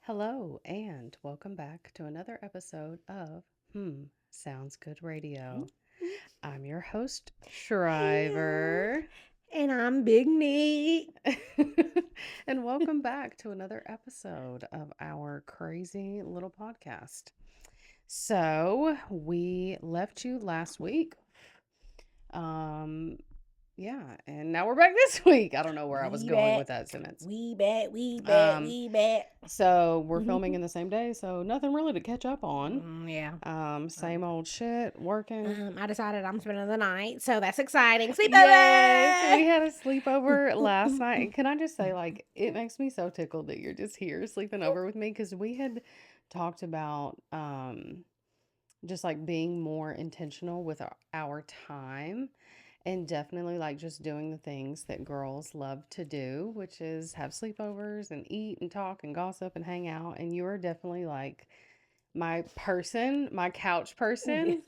Hello, and welcome back to another episode of Sounds Good Radio. I'm your host, Yeah. Shriver, And I'm Big Neat. and welcome back to another episode of our crazy little podcast. So, we left you last week. Um, yeah, and now we're back this week. I don't know where I was We going back. with that sentence. We back. We back. Um, We back. So we're filming in the same day, so nothing really to catch up on. Yeah. Same old shit, working. I decided I'm spending the night, so that's exciting. Sleepover. Yes, we had a sleepover last night. And can I just say, like, it makes me so tickled that you're just here sleeping over with me because we had talked about just like being more intentional with our time and definitely like just doing the things that girls love to do, which is have sleepovers and eat and talk and gossip and hang out. And you are definitely like my person, my couch person,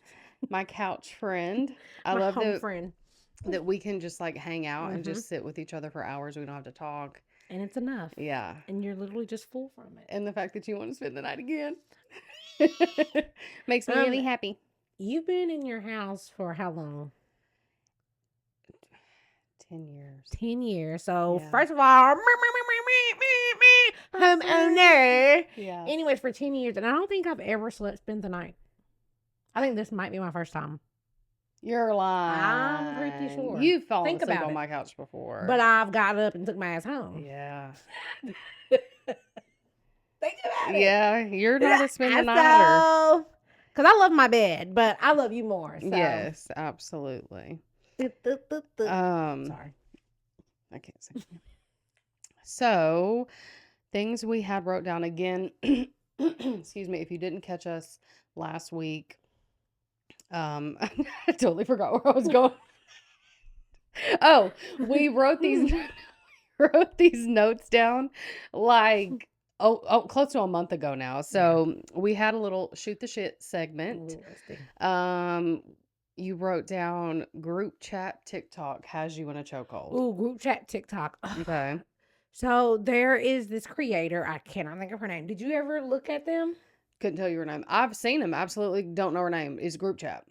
my couch friend. I My love home friend. that we can just like hang out and just sit with each other for hours. We don't have to talk. And it's enough. Yeah. And you're literally just full from it. And the fact that you want to spend the night again makes me really happy. You've been in your house for how long? 10 years. 10 years. So, Yeah. first of all, homeowner. Yeah. Anyways, for 10 years. And I don't think I've ever spent the night. I think this might be my first time. You're lying. I'm pretty sure. You've fallen Think asleep about on it. my couch before. But I've got up and took my ass home. Yeah. Think about it. Yeah, you're not a spend the nighter. Because I love my bed, but I love you more. So. Yes, absolutely. Sorry. I can't say. So, things we had wrote down again. Excuse me, if you didn't catch us last week, I totally forgot where I was going. Oh, we wrote these notes down like close to a month ago now. So we had a little shoot the shit segment. You wrote down group chat TikTok has you in a chokehold. Ooh, group chat TikTok. Okay. So there is this creator. I cannot think of her name. Did you ever look at them? Couldn't tell you her name. I've seen them. Absolutely don't know her name. It's group chat.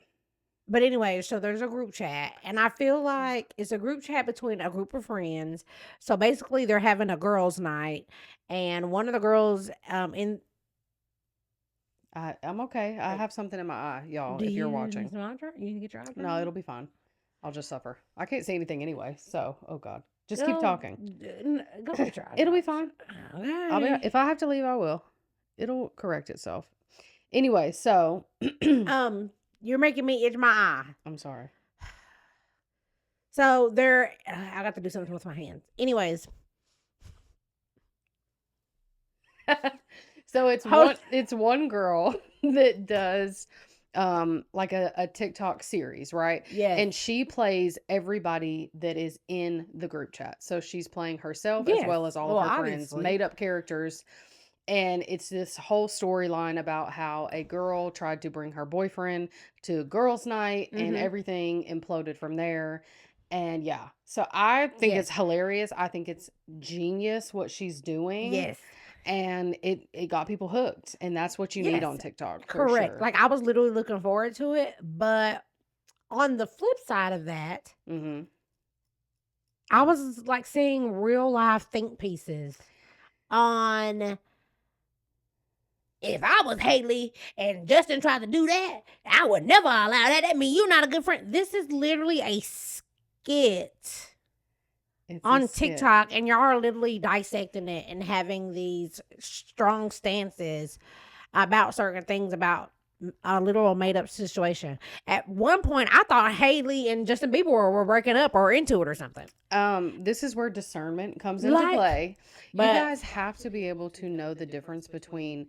But anyway, so there's a group chat, and I feel like it's a group chat between a group of friends. So basically, they're having a girls' night, and one of the girls I'm okay. I have something in my eye, y'all, if you're watching. You can get your eye. No, it'll be fine. I'll just suffer. I can't see anything anyway. So, oh God. Just keep talking. Go get your eye. It'll be fine. Okay. If I have to leave, I will. It'll correct itself. Anyway, so you're making me itch my eye. I'm sorry. So I got to do something with my hands. Anyways. So it's one girl that does like a TikTok series, right? Yeah. And she plays everybody that is in the group chat. So she's playing herself as well as all of her friends, made up characters. And it's this whole storyline about how a girl tried to bring her boyfriend to girls' night and everything imploded from there. And yeah, so I think it's hilarious. I think it's genius what she's doing. Yes. And it got people hooked. And that's what you need on TikTok. Correct. Sure. Like I was literally looking forward to it. But on the flip side of that, I was like seeing real life think pieces on... If I was Haley and Justin tried to do that, I would never allow that. That means you're not a good friend. This is literally a skit on TikTok, and y'all are literally dissecting it and having these strong stances about certain things about a literal made-up situation. At one point, I thought Haley and Justin Bieber were breaking up or into it or something. This is where discernment comes into play. But you guys have to be able to know the difference between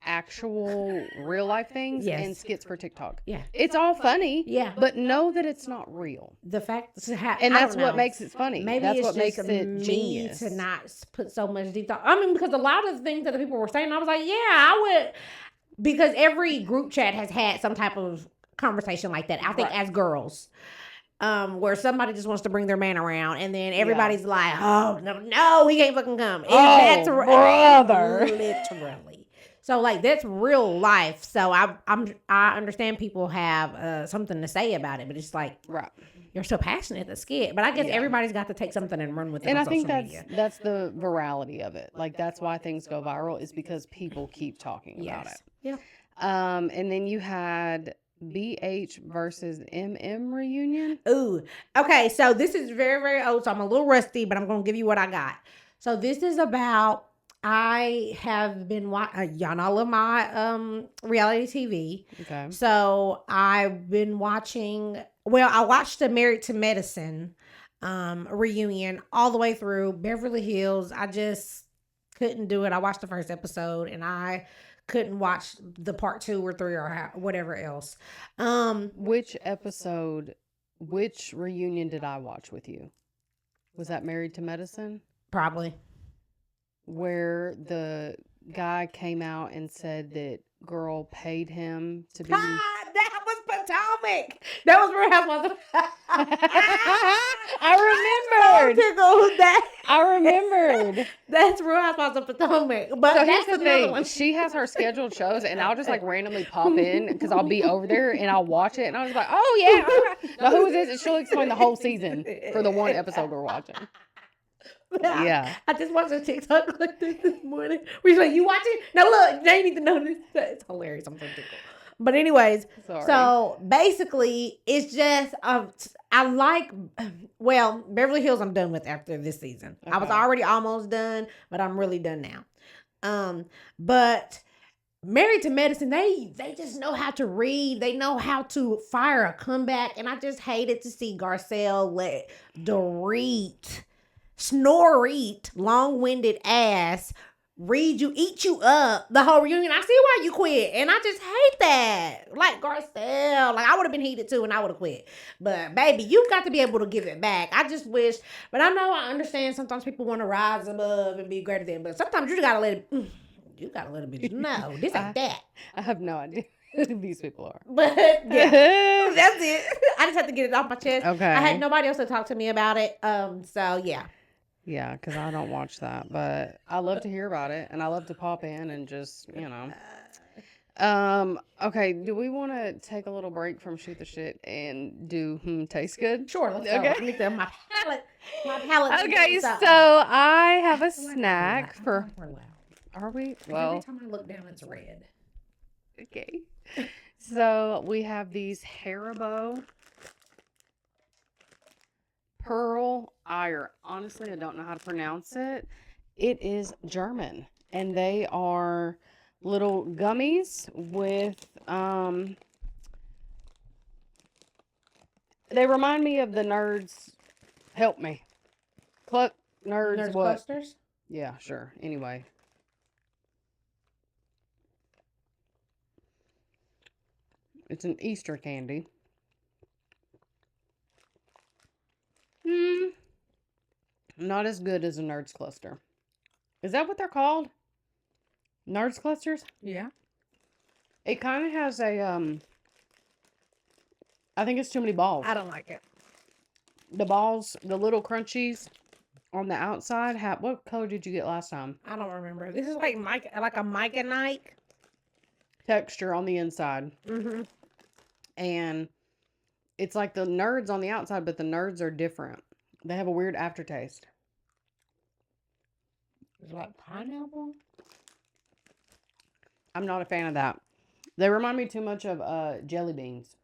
actual real life things and skits for TikTok. Yeah. It's all funny. Yeah. But know that it's not real. The fact and that's what makes it funny. Maybe that's it's what makes it genius. To not put so much deep thought. I mean, because a lot of the things that the people were saying, I was like, yeah, I would, because every group chat has had some type of conversation like that. I think as girls. where somebody just wants to bring their man around, and then everybody's like, "Oh no, he can't fucking come." That's brother. literally. So like that's real life. So I understand people have something to say about it, but it's like Right. you're so passionate that's scared. But I guess everybody's got to take something and run with it. And on I think social media. that's the virality of it. Like that's why things go viral is because people keep talking about it. Yeah. And then you had BH versus MM reunion. Ooh. Okay, so this is very, very old, so I'm a little rusty, but I'm going to give you what I got. So this is about, I have been watching, y'all know I love my reality TV. Okay. So I've been watching, well, I watched the Married to Medicine reunion all the way through Beverly Hills. I just couldn't do it. I watched the first episode and I couldn't watch the part 2 or 3 or whatever else. Which reunion did I watch with you? Was that Married to Medicine? Probably. Where the guy came out and said that girl paid him to be. That was Potomac. That was Real Housewives. I remembered. I remembered. That's Real Housewives of Potomac. But so that's here's the thing. One. She has her scheduled shows, and I'll just like randomly pop in because I'll be over there and I'll watch it, and I was like, oh yeah. Now who is this? And she'll explain the whole season for the one episode we're watching. Yeah. I just watched a TikTok like this morning. Where she's like, you watching? Now look, they need to know this. It's hilarious. I'm so tickled. But anyways, so basically, it's just I like. Well, Beverly Hills, I'm done with after this season. Okay. I was already almost done, but I'm really done now. But Married to Medicine, they just know how to read. They know how to fire a comeback, and I just hated to see Garcelle let Dorit, Snoreet, long-winded ass eat you up the whole reunion. I see why you quit, and I just hate that. Like Garcelle, like I would have been heated too, and I would have quit. But baby, you got to be able to give it back. I just wish, but I know I understand. Sometimes people want to rise above and be greater than, but sometimes you just gotta let it. You gotta let a bitch know this ain't that. I have no idea who these people are, but yeah, that's it. I just have to get it off my chest. Okay, I had nobody else to talk to me about it. So yeah. Yeah, because I don't watch that, but I love to hear about it, and I love to pop in and just, you know. Okay, do we want to take a little break from Shoot the Shit and do Tastes Good? Sure, let's go. Let me tell my palate. Okay, so I have a snack for... Are we? Well... Every time I look down, it's red. Okay. So we have these Haribo Pearl Eyre. Honestly, I don't know how to pronounce it. It is German, and they are little gummies with they remind me of the Nerds. Help me. Nerds what? Clusters? Yeah, sure. Anyway. It's an Easter candy. Not as good as a Nerds cluster. Is that what they're called? Nerds clusters? Yeah. It kind of has a, I think it's too many balls. I don't like it. The balls, the little crunchies on the outside, what color did you get last time? I don't remember. This is like a Mike and Nike texture on the inside. Mm-hmm. And it's like the Nerds on the outside, but the Nerds are different. They have a weird aftertaste. Is it like pineapple? I'm not a fan of that. They remind me too much of jelly beans.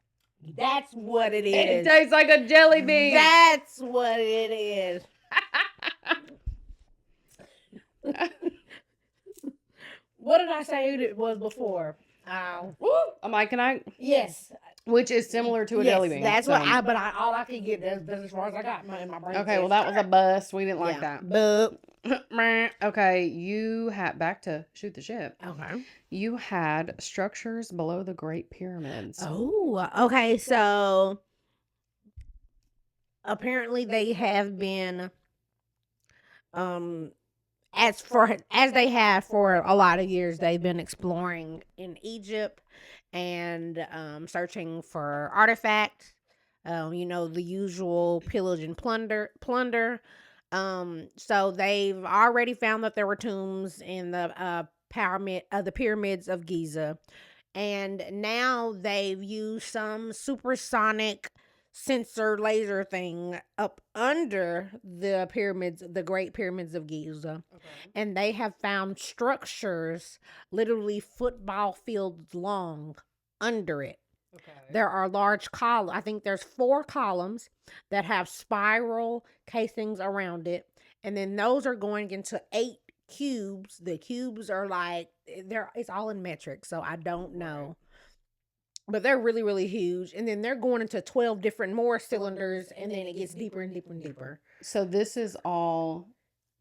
That's what it is. It tastes like a jelly bean. That's what it is. What did I say it was before? A Mike and Ike? Yes. Which is similar to a jelly bean. That's what all I could get. That's as far as I got in my brain. Okay, well that was a bust. We didn't like that. Boop. Okay, you had back to Shoot the Shit. Okay. You had structures below the Great Pyramids. Oh, okay. So apparently they have been as they have for a lot of years, they've been exploring in Egypt and searching for artifacts The usual pillage and plunder. So they've already found that there were tombs in the pyramids of Giza, and now they've used some supersonic sensor laser thing up under the Great Pyramids of Giza, and they have found structures literally football fields long under it. There are large columns. I think there's 4 columns that have spiral casings around it, and then those are going into 8 cubes. The cubes are like it's all in metric, so I don't know. But they're really, really huge. And then they're going into 12 different more cylinders, and then it gets deeper and deeper and deeper. So this is all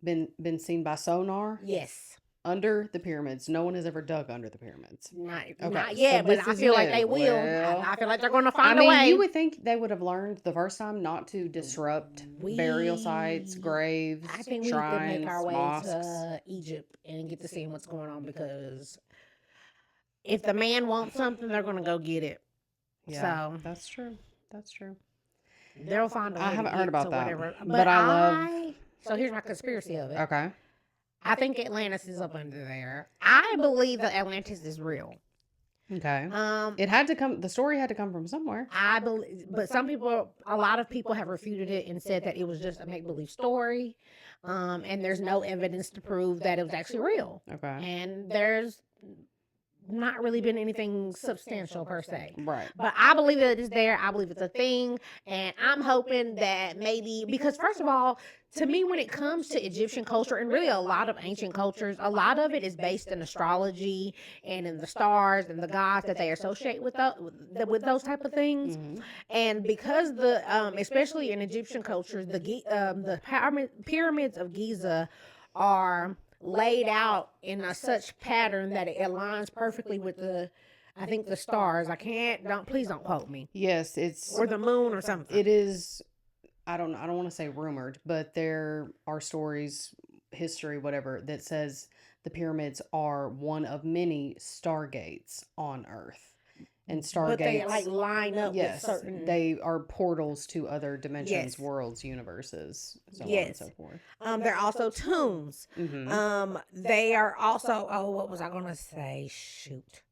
been seen by sonar? Yes. Under the pyramids. No one has ever dug under the pyramids. Not yet, but I feel like they will. I feel like they're going to find a way. You would think they would have learned the first time not to disrupt burial sites, graves, I think shrines, we need to make our way mosques. to Egypt and get to see what's going on, because if the man wants something, they're going to go get it. Yeah, so that's true. That's true. They'll find a way. I haven't heard about that. Whatever. But I love. So here's my conspiracy of it. Okay. I think Atlantis is up under there. I believe that Atlantis is real. Okay. It had to come. The story had to come from somewhere. I believe, but a lot of people have refuted it and said that it was just a make-believe story, and there's no evidence to prove that it was actually real. Okay. And there's not really been anything substantial per se. Right. But I believe that it's there. I believe it's a thing. And I'm hoping that maybe, because first of all, to me, when it comes to Egyptian culture and really a lot of ancient cultures, a lot of it is based in astrology and in the stars and the gods that they associate with those type of things. Mm-hmm. And because especially in Egyptian cultures, the pyramids of Giza are laid out in such pattern that it aligns perfectly with the stars. Please don't quote me. Yes, it's or the moon or something. It is. I don't want to say rumored, but there are stories, history, whatever, that says the pyramids are one of many stargates on Earth. And stargates, but they line up with certain. They are portals to other dimensions, worlds, universes, so on and so forth. They're also tombs. Mm-hmm. They are also. Oh, what was I going to say? Shoot.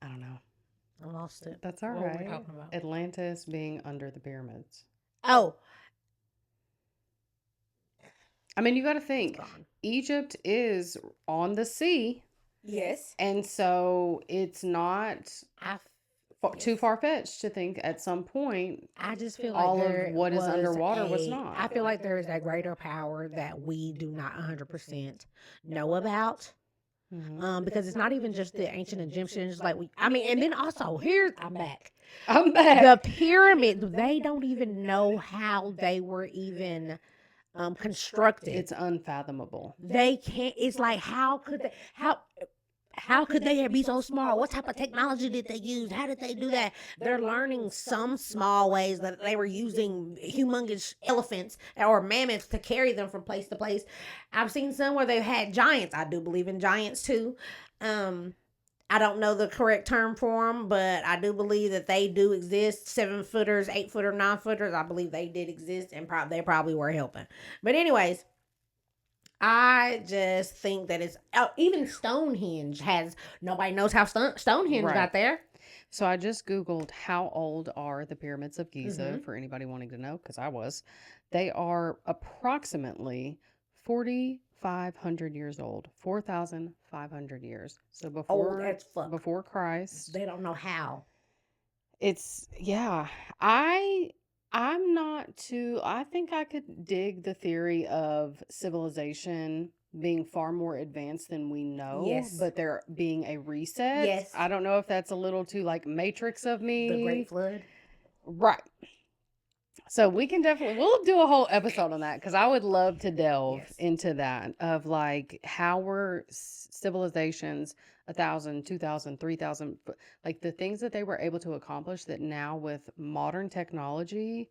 I don't know. I lost it. That's all right. What were we talking about? Atlantis being under the pyramids. Oh. I mean, you got to think. Egypt is on the sea. Yes. And so it's not too far-fetched to think at some point I just feel like all of what is underwater was not. I feel like there is a greater power that we do not 100% know about. Mm-hmm. Because it's not even just the ancient Egyptians. And then also, I'm back. The pyramids, they don't even know how they were even constructed. It's unfathomable. They can't. It's like, how could they be so small? What type of technology did they use? How did they do that? They're learning some small ways that they were using humongous elephants or mammoths to carry them from place to place. I've seen some where they've had giants. I do believe in giants too. I don't know the correct term for them, but I do believe that they do exist. 7-footers, 8-footer, 9-footers. I believe they did exist, and they probably were helping. But anyways, I just think that it's even Stonehenge nobody knows how Stonehenge got there. So I just Googled how old are the pyramids of Giza for anybody wanting to know, because I was. They are approximately 4,500 years old, 4,500 years. So before Christ. They don't know how. I'm not too. I think I could dig the theory of civilization being far more advanced than we know. Yes. But there being a reset. Yes. I don't know if that's a little too Matrix of me. The Great Flood. Right. So we'll do a whole episode on that, because I would love to delve into that of how were civilizations 1,000, 2,000, 3,000, the things that they were able to accomplish that now with modern technology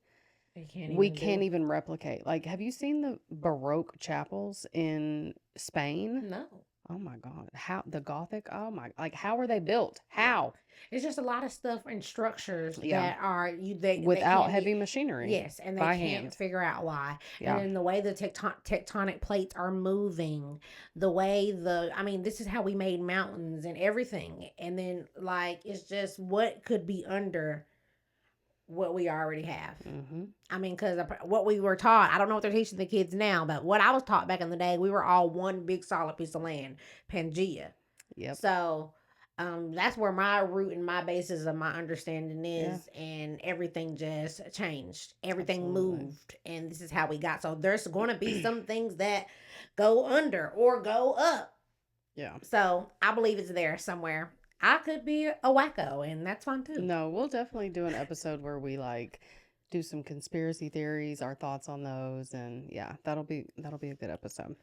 we can't even replicate. Have you seen the Baroque chapels in Spain? No. Oh my God. How the Gothic? Oh my, like how are they built? How? It's just a lot of stuff and structures Yeah. that are they Without can't heavy get. machinery. Yes, and they By can't hand. figure out why. And Yeah. then the way the tectonic plates are moving, the way I mean, this is how we made mountains and everything. And then, like, it's just what could be under what we already have. Mm-hmm. I mean, because what we were taught, I don't know what they're teaching the kids now, but what I was taught back in the day, we were all one big solid piece of land, Pangea. Yep. So that's where my root and my basis of my understanding is, Yeah. and everything just changed. Everything Absolutely. moved, and this is how we got. So there's going to be some things that go under or go up. Yeah. So I believe it's there somewhere. I could be a wacko, and that's fine too. No, we'll definitely do an episode where we like do some conspiracy theories, our thoughts on those, and yeah, that'll be a good episode.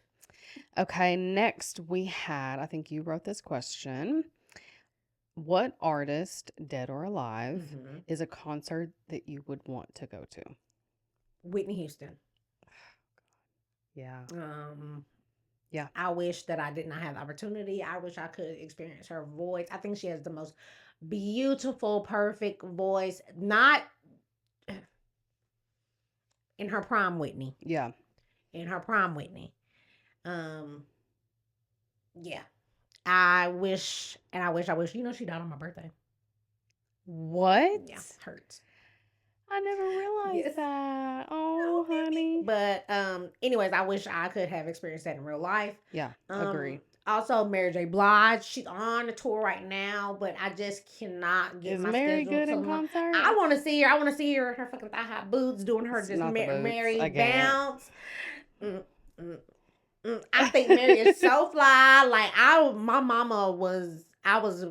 Okay, next we had, I think you wrote this question. What artist, dead or alive, is a concert that you would want to go to? Whitney Houston. Yeah. Yeah. I wish that I did not have the opportunity. I wish I could experience her voice. I think she has the most beautiful, perfect voice. Not in her prime Whitney. Yeah. In her prime Whitney. Yeah. I wish. You know, she died on my birthday. What? Yeah. Hurts. I never realized that. Oh, honey. But anyways, I wish I could have experienced that in real life. Yeah, agree. Also, Mary J. Blige, she's on the tour right now, but I just cannot get my Mary schedule good to in concert? I want to see her. I want to see her in her fucking thigh high boots doing her just Mary bounce. I think Mary is so fly. Like my mama was. I was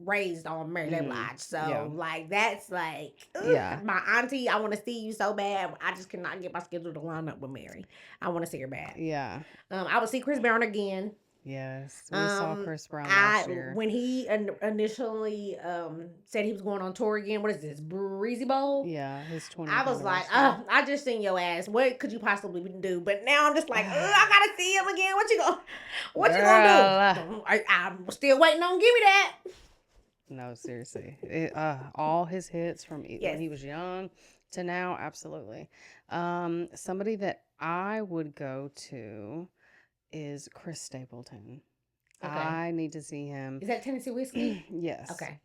raised on Mary J. Blige, so like that's like my auntie. I want to see you so bad. I just cannot get my schedule to line up with Mary. I want to see her bad. Yeah. I would see Chris Brown again. Yes, we saw Chris Brown last year. When he initially said he was going on tour again, what is this, Breezy Bowl? Yeah, his 20th I was like, I just seen your ass. What could you possibly do? But now I'm just like, I gotta see him again. What you gonna do? I'm still waiting on give me that. No, seriously. All his hits from when he was young to now, absolutely. Somebody that I would go to is Chris Stapleton. Okay. I need to see him. Is that Tennessee Whiskey? Yes. Okay.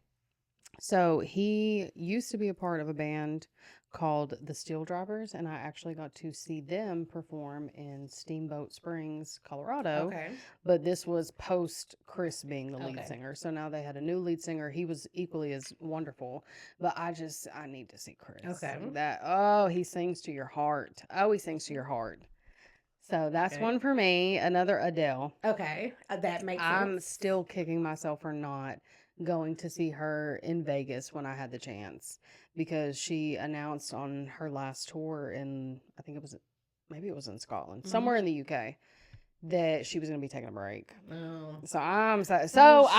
So he used to be a part of a band called the Steel Drivers, and I actually got to see them perform in Steamboat Springs, Colorado. Okay. But this was post Chris being the lead singer. So now they had a new lead singer. He was equally as wonderful. But I need to see Chris. Okay. He sings to your heart. He sings to your heart. So that's one for me. Another Adele. Okay. That makes sense. I'm still kicking myself for not going to see her in Vegas when I had the chance, because she announced on her last tour in, I think maybe it was in Scotland, somewhere in the UK, that she was going to be taking a break. Oh. So I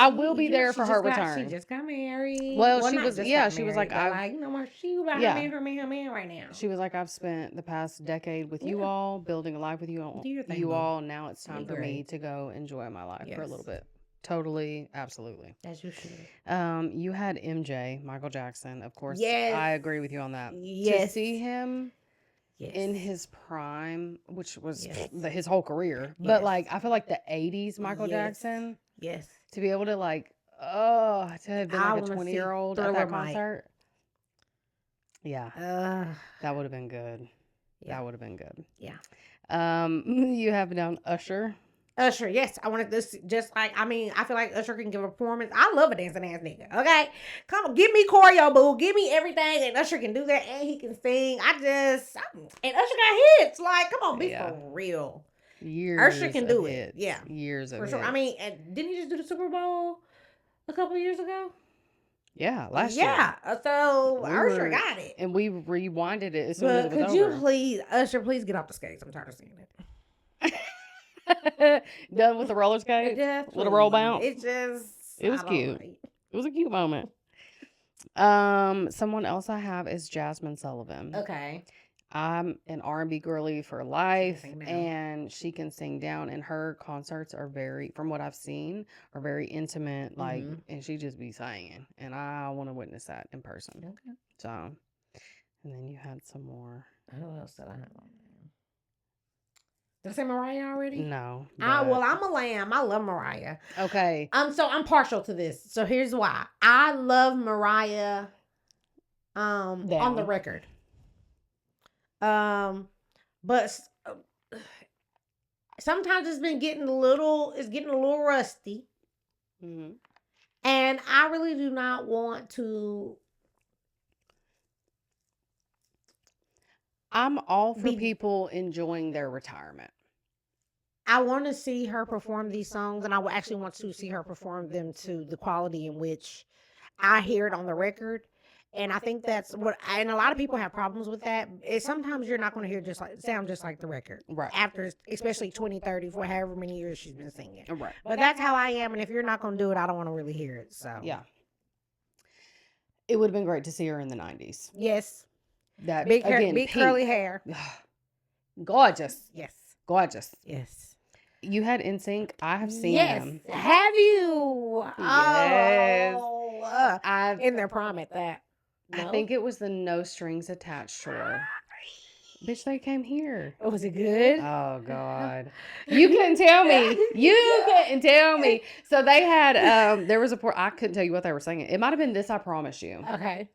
will be there for her return. She just got married. Well, she was like, she about her man right now. She was like, I've spent the past decade with you all, building a life with you all. Now it's time for me to go enjoy my life for a little bit. Totally, absolutely. As you should. You had MJ, Michael Jackson, of course. Yes. I agree with you on that. Yes. To see him in his prime, which was his whole career, but like I feel like the 80s Michael Jackson. Yes. To be able to to have been like a 20-year-old at that concert. Yeah. That would have been good. Yeah. That would have been good. Yeah. You have down Usher. Usher, yes. I wanted this I feel like Usher can give a performance. I love a dancing ass nigga. Okay? Come on, give me choreo, boo. Give me everything, and Usher can do that, and he can sing. And Usher got hits. Like, come on, be for real. Usher can do it. Yeah. Years of for sure. Hits. I mean, didn't he just do the Super Bowl a couple of years ago? Yeah, last year. Yeah, so Usher got it. And we rewinded it as soon as it was over. Could you please, Usher, please get off the skates? I'm tired of seeing it. Done with the roller skate? Yeah. Little roll bounce? It was cute. It was a cute moment. Someone else I have is Jasmine Sullivan. Okay. I'm an R&B girly for life, sing down. and she can sing down. And her concerts are very, from what I've seen, are very intimate. Like, and she just be singing, and I want to witness that in person. Okay. So, and then you had some more. Who else did I have on there? Did I say Mariah already? No. Well, I'm a lamb. I love Mariah. Okay. So I'm partial to this. So here's why. I love Mariah on the record. But sometimes it's getting a little rusty. Mm-hmm. And I really do not want to. I'm all for people enjoying their retirement. I want to see her perform these songs, and I actually want to see her perform them to the quality in which I hear it on the record. And I think that's what, and a lot of people have problems with that. Sometimes you're not going to hear sound just like the record. Right. After, especially 20, 30, for however many years she's been singing. Right. But that's how I am. And if you're not going to do it, I don't want to really hear it. So. Yeah. It would have been great to see her in the 90s. Yes. That big curly hair. Gorgeous. Yes. Gorgeous. Yes. You had NSYNC. I have seen them. Have you? Yes. Oh, in their prime at that. No? I think it was the No Strings Attached tour. Bitch, they came here. Oh, was it good? Oh, God. You couldn't tell me. You couldn't tell me. So they had, there was I couldn't tell you what they were singing. It might have been This I Promise You. Okay.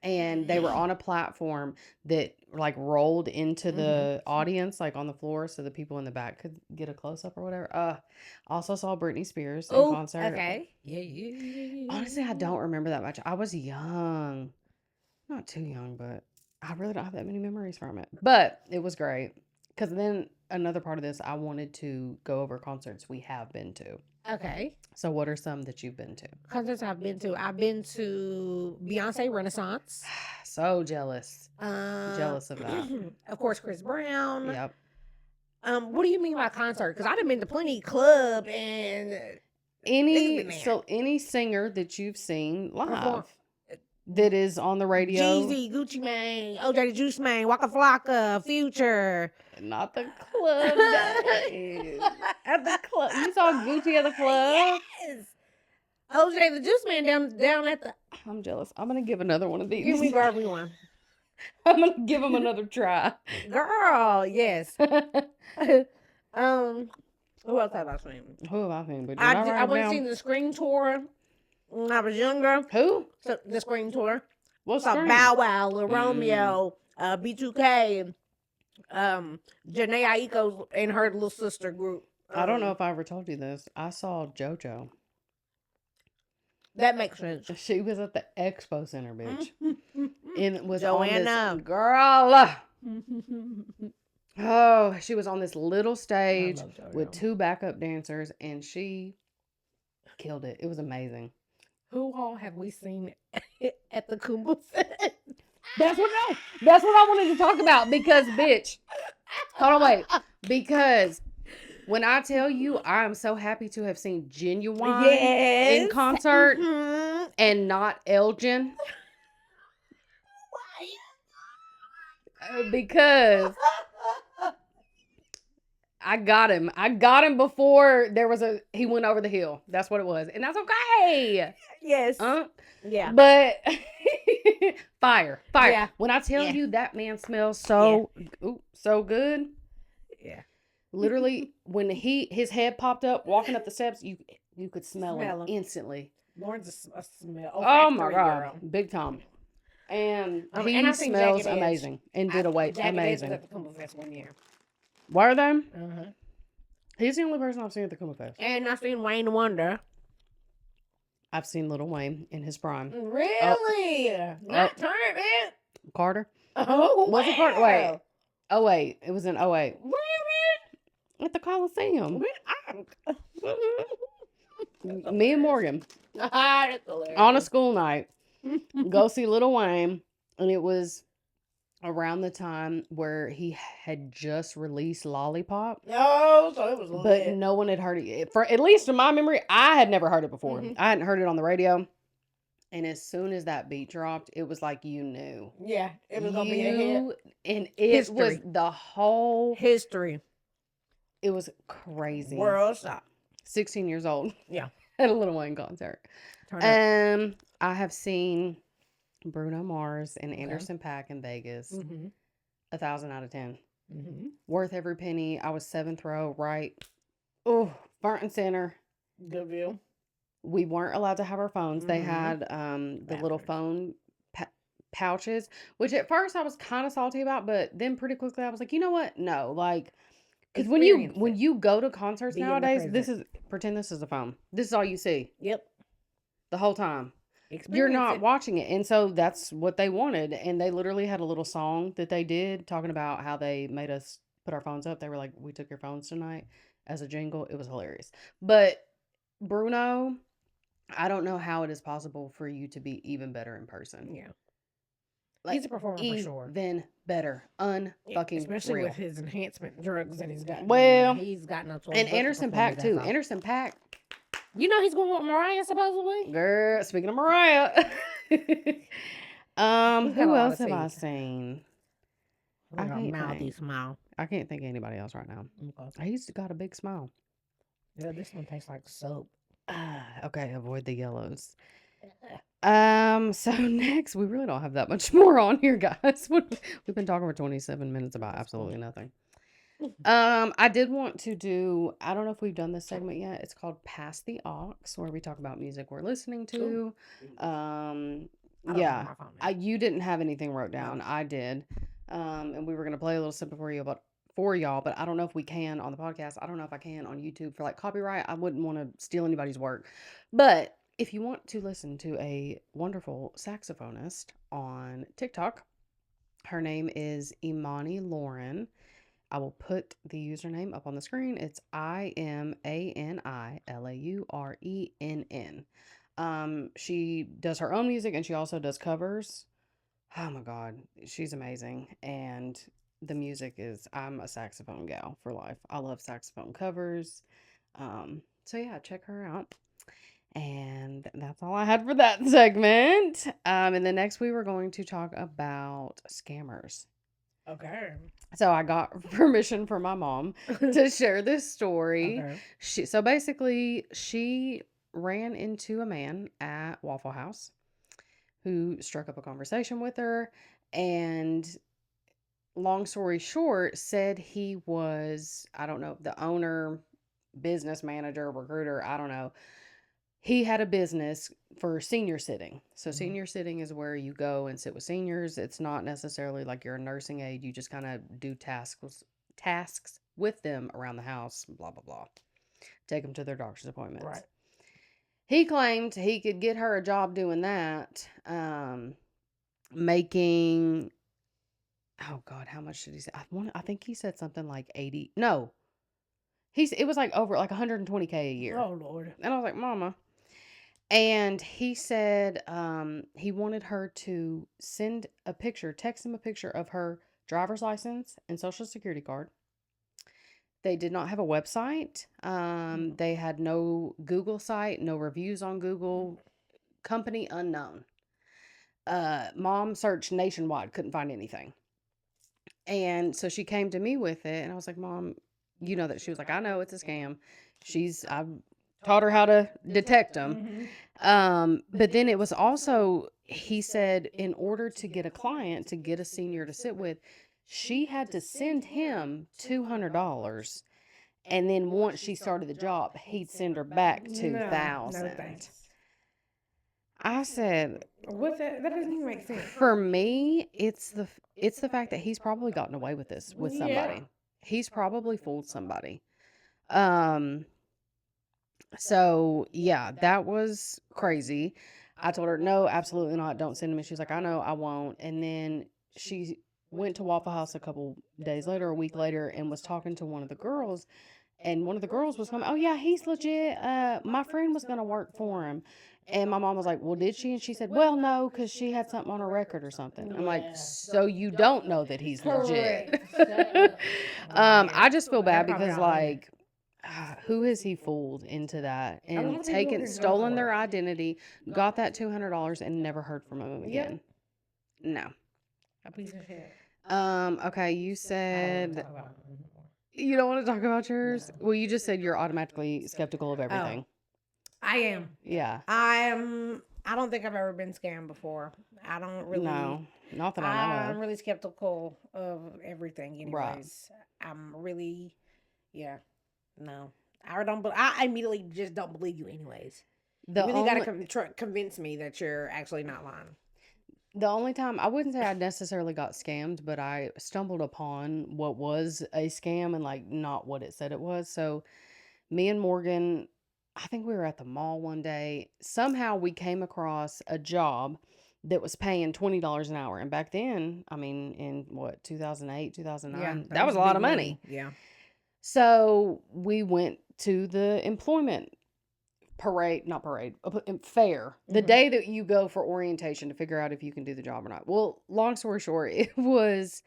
And they were on a platform that like rolled into the audience, like on the floor, so the people in the back could get a close up or whatever. Also saw Britney Spears in concert. Okay. Yeah. Honestly, I don't remember that much. I was young, not too young, but I really don't have that many memories from it. But it was great because then another part of this, I wanted to go over concerts we have been to. Okay. So what are some that you've been to? Concerts I've been to Beyonce Renaissance. So jealous. Jealous of that. Of course, Chris Brown. Yep. What do you mean by concert? Because I've been to plenty club and any singer that you've seen live that is on the radio. Jeezy, Gucci Mane, OJ the Juice Man, Waka Flocka, Future. Not the club days. At the club. You saw Gucci at the club? Yes. OJ the Juice Man down at the... I'm jealous. I'm going to give another one of these. Give me one. I'm going to give him another try. Girl, yes. Who else have I seen? Who have I seen? But I went to see the Scream Tour when I was younger. Who? So, the Scream Tour. What's Scream? Bow Wow, Lil Romeo, B2K, Janae Aiko and her little sister group. I don't know if I ever told you this. I saw JoJo. That makes sense. She was at the Expo Center, bitch. And was Joanna. on this girl. Oh, she was on this little stage with 2 backup dancers, and she killed it. It was amazing. Who all have we seen at the Kumba Fest? That's what I wanted to talk about because, bitch. Hold on, wait. Because when I tell you, I am so happy to have seen Genuine in concert and not Elgin. Because I got him. I got him before he went over the hill. That's what it was. And that's okay. Yes. Yeah. But fire. Yeah. When I tell you that man smells so good. Yeah. Literally, when his head popped up walking up the steps, you could smell him instantly. Lauren's a smell. Oh my God. Girl. Big time. And he smells amazing and did amazing. At the Kumba Fest one year. Were they? He's the only person I've seen at the Kumba Fest. And I've seen Wayne Wonder. I've seen Lil Wayne in his prime. Really? Not Turner, man. Carter? Oh, was it Carter? Wait. 08. It was in 08. Where, at the Coliseum. Me and Morgan. On a school night. Go see Lil Wayne. And it was around the time where he had just released Lollipop. Oh, so it was lit. But no one had heard it. For at least in my memory, I had never heard it before. I hadn't heard it on the radio. And as soon as that beat dropped, it was like you knew. Yeah, it was gonna be a hit. And it was History. the whole. History. It was crazy. World stop. 16 years old. Yeah. At a Lil Wayne concert. Turn up. I have seen Bruno Mars and Anderson .Paak in Vegas. 1,000 out of 10. Worth every penny. I was 7th row, right. Oh, front and center. Good view. We weren't allowed to have our phones. They had the little phone pouches, which at first I was kind of salty about, but then pretty quickly I was like, you know what? No, like, because when you go to concerts nowadays, pretend this is a phone. This is all you see. Yep. The whole time. You're not watching it. And so that's what they wanted. And they literally had a little song that they did talking about how they made us put our phones up. They were like, we took your phones tonight as a jingle. It was hilarious. But Bruno, I don't know how it is possible for you to be even better in person. Yeah. Like, he's a performer for sure. Even better. Unfucking especially real. with his enhancement drugs that he's got. Well, he's gotten up to. And Anderson .Paak too. Anderson .Paak. You know he's going with Mariah supposedly. Girl, speaking of Mariah. Who else have I seen? I can't mouthy smile. I can't think of anybody else right now. Okay. He's got a big smile. Yeah, this one tastes like soap. Okay, avoid the yellows. So next, we really don't have that much more on here, guys. We've been talking for 27 minutes about absolutely nothing. I did want to do, I don't know if we've done this segment yet. It's called Pass the Aux, where we talk about music we're listening to. Yeah, you didn't have anything wrote down. I did. And we were going to play a little simple for y'all, but I don't know if we can on the podcast. I don't know if I can on YouTube for like copyright. I wouldn't want to steal anybody's work. But if you want to listen to a wonderful saxophonist on TikTok, her name is Imani Lauren. I will put the username up on the screen. It's IMANILAURENN. She does her own music and she also does covers. Oh my God, she's amazing. And the music is, I'm a saxophone gal for life. I love saxophone covers. So yeah, check her out. And that's all I had for that segment. And then next we were going to talk about scammers. Okay. So I got permission from my mom to share this story. Okay. So basically, she ran into a man at Waffle House who struck up a conversation with her, and long story short, said he was, I don't know, the owner, business manager, recruiter, I don't know. He had a business for senior sitting. So senior sitting is where you go and sit with seniors. It's not necessarily like you're a nursing aide. You just kind of do tasks with them around the house, blah, blah, blah. Take them to their doctor's appointments. Right. He claimed he could get her a job doing that, making, oh God, how much did he say? I think he said something like 80. No. It was like over like 120K a year. Oh Lord. And I was like, Mama. And he said he wanted her to send a picture, text him a picture of her driver's license and social security card. They did not have a website. They had no Google site, no reviews on Google. Company unknown. Mom searched nationwide, couldn't find anything. And so she came to me with it, and I was like, Mom, you know that. She was like, I know it's a scam. I've taught her how to detect them. But then it was also, he said, in order to get a client, to get a senior to sit with, she had to send him $200. And then once she started the job, he'd send her back $2,000. No, thanks. I said, What's that? That doesn't even make sense. For me, it's the fact that he's probably gotten away with this with somebody. Yeah. He's probably fooled somebody. So yeah, that was crazy. I told her, no, absolutely not. Don't send him. And she's like, I know, I won't. And then she went to Waffle House a couple days later, a week later, and was talking to one of the girls. And one of the girls was coming, oh yeah, he's legit. My friend was going to work for him. And my mom was like, well, did she? And she said, well, no, because she had something on her record or something. I'm like, so you don't know that he's legit. I just feel bad because, like, who has he fooled into that A lot and of people can go stolen for their it. identity, got that $200 and never heard from him Yep. again? No. A piece of shit. Okay, you I don't said talk about it anymore. you don't want to talk about yours? No. Well, you just said you're automatically skeptical of everything. I am. Yeah. I don't think I've ever been scammed before. I don't really. No, not that I know I'm of. really skeptical of everything, Right. anyways. I'm really, yeah, no. I don't. I immediately just don't believe you, anyways. The You really only gotta convince me that you're actually not lying. the only time I wouldn't say I necessarily got scammed, but I stumbled upon what was a scam and like not what it said it was. So me and Morgan, I think we were at the mall one day. Somehow we came across a job that was paying $20 an hour. And back then, I mean, in what, 2008, 2009, that was a lot big of money. Yeah. So we went to the employment fair, the Mhm. day that you go for orientation to figure out if you can do the job or not. Well, long story short, it was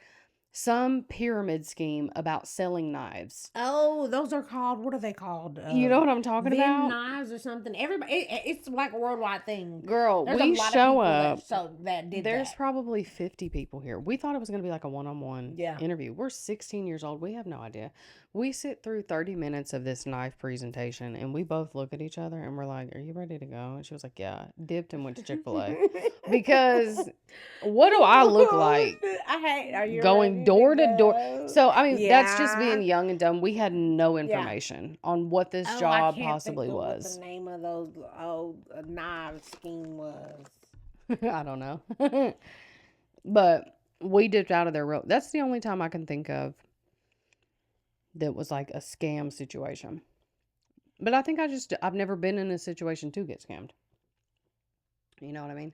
some pyramid scheme about selling knives. Oh, those are called. What are they called? You know what I'm talking Vin about? knives or something. Everybody, it's like a worldwide thing. Girl, There's a we lot of show people up. that did There's that. probably 50 people here. We thought it was going to be like a one-on-one Yeah. interview. We're 16 years old. We have no idea. We sit through 30 minutes of this knife presentation and we both look at each other and we're like, "Are you ready to go?" And she was like, "Yeah." Dipped and went to Chick-fil-A. Because what do I look like? Are you Going ready door to door. go? So, I mean, that's just Yeah. being young and dumb. We had no Yeah. information on what this Oh, I job can't possibly think of was. what the name of those knives scheme was. I don't know. But we dipped out of there real. That's the only time I can think of that was like a scam situation. But I think I've never been in a situation to get scammed. You know what I mean?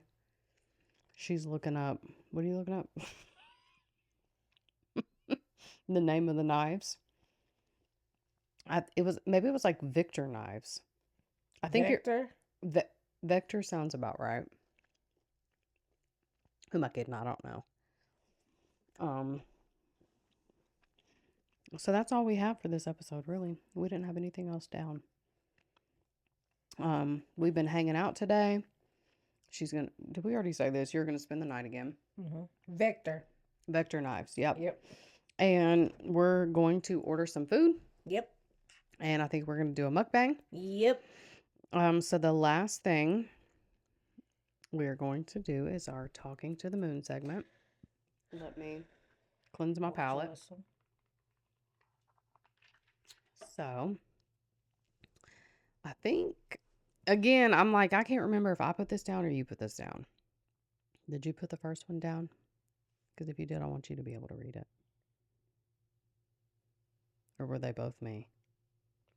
She's looking up. What are you looking up? The name of the knives. It was like Victor knives. I think Vector? Vector sounds about right. Who am I kidding? I don't know. So that's all we have for this episode, really. We didn't have anything else down. We've been hanging out today. Did we already say this? You're gonna spend the night again. Mm-hmm. Vector knives. Yep. Yep. And we're going to order some food. Yep. And I think we're gonna do a mukbang. Yep. So the last thing we're going to do is our talking to the moon segment. Let me cleanse my palate. Awesome. So I think, again, I'm like, I can't remember if I put this down or you put this down. Did you put the first one down? Because if you did, I want you to be able to read it. Or were they both me?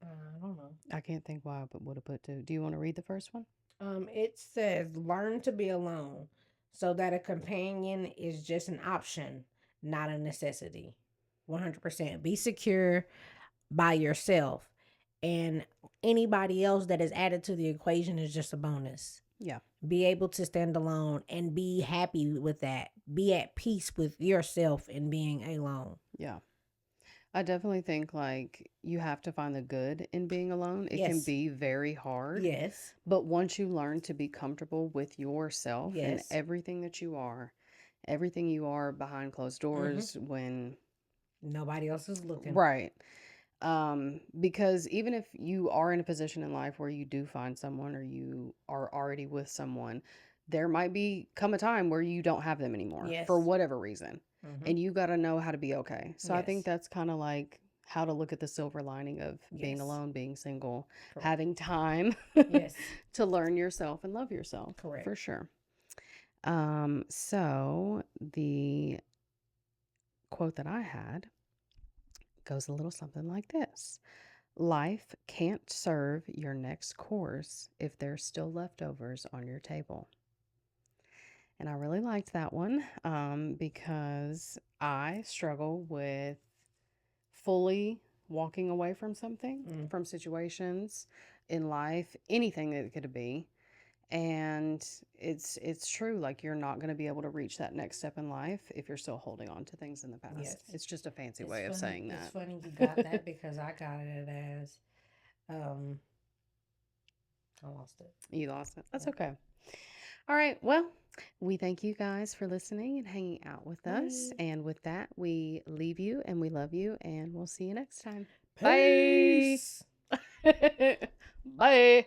I don't know. I can't think why I would have put two. Do you want to read the first one? It says, learn to be alone so that a companion is just an option, not a necessity. 100%. Be secure by yourself, and anybody else that is added to the equation is just a bonus. Yeah. Be able to stand alone and be happy with that. Be at peace with yourself and being alone. Yeah. I definitely think like you have to find the good in being alone. It can Yes. be very hard. Yes. But once you learn to be comfortable with yourself and Yes. everything you are behind closed doors when Nobody else is looking. right. Because even if you are in a position in life where you do find someone or you are already with someone, there might come a time where you don't have them anymore Yes. for whatever reason. Mhm. And you got to know how to be okay. So I think Yes. that's kind of like how to look at the silver lining of being Yes. alone, being single, Correct. having time Yes. to learn yourself and love yourself. Correct. For sure. So the quote that I had goes a little something like this. Life can't serve your next course if there's still leftovers on your table. And I really liked that one because I struggle with fully walking away from something, from situations in life, anything that it could be. And it's true, like you're not going to be able to reach that next step in life if you're still holding on to things in the past. Yes. It's just a fancy way of saying that. It's funny you got that because I got it as I lost it. You lost it. That's Yeah. okay. All right. Well, we thank you guys for listening and hanging out with us. Bye. And with that, we leave you and we love you and we'll see you next time. Peace. Bye. Bye.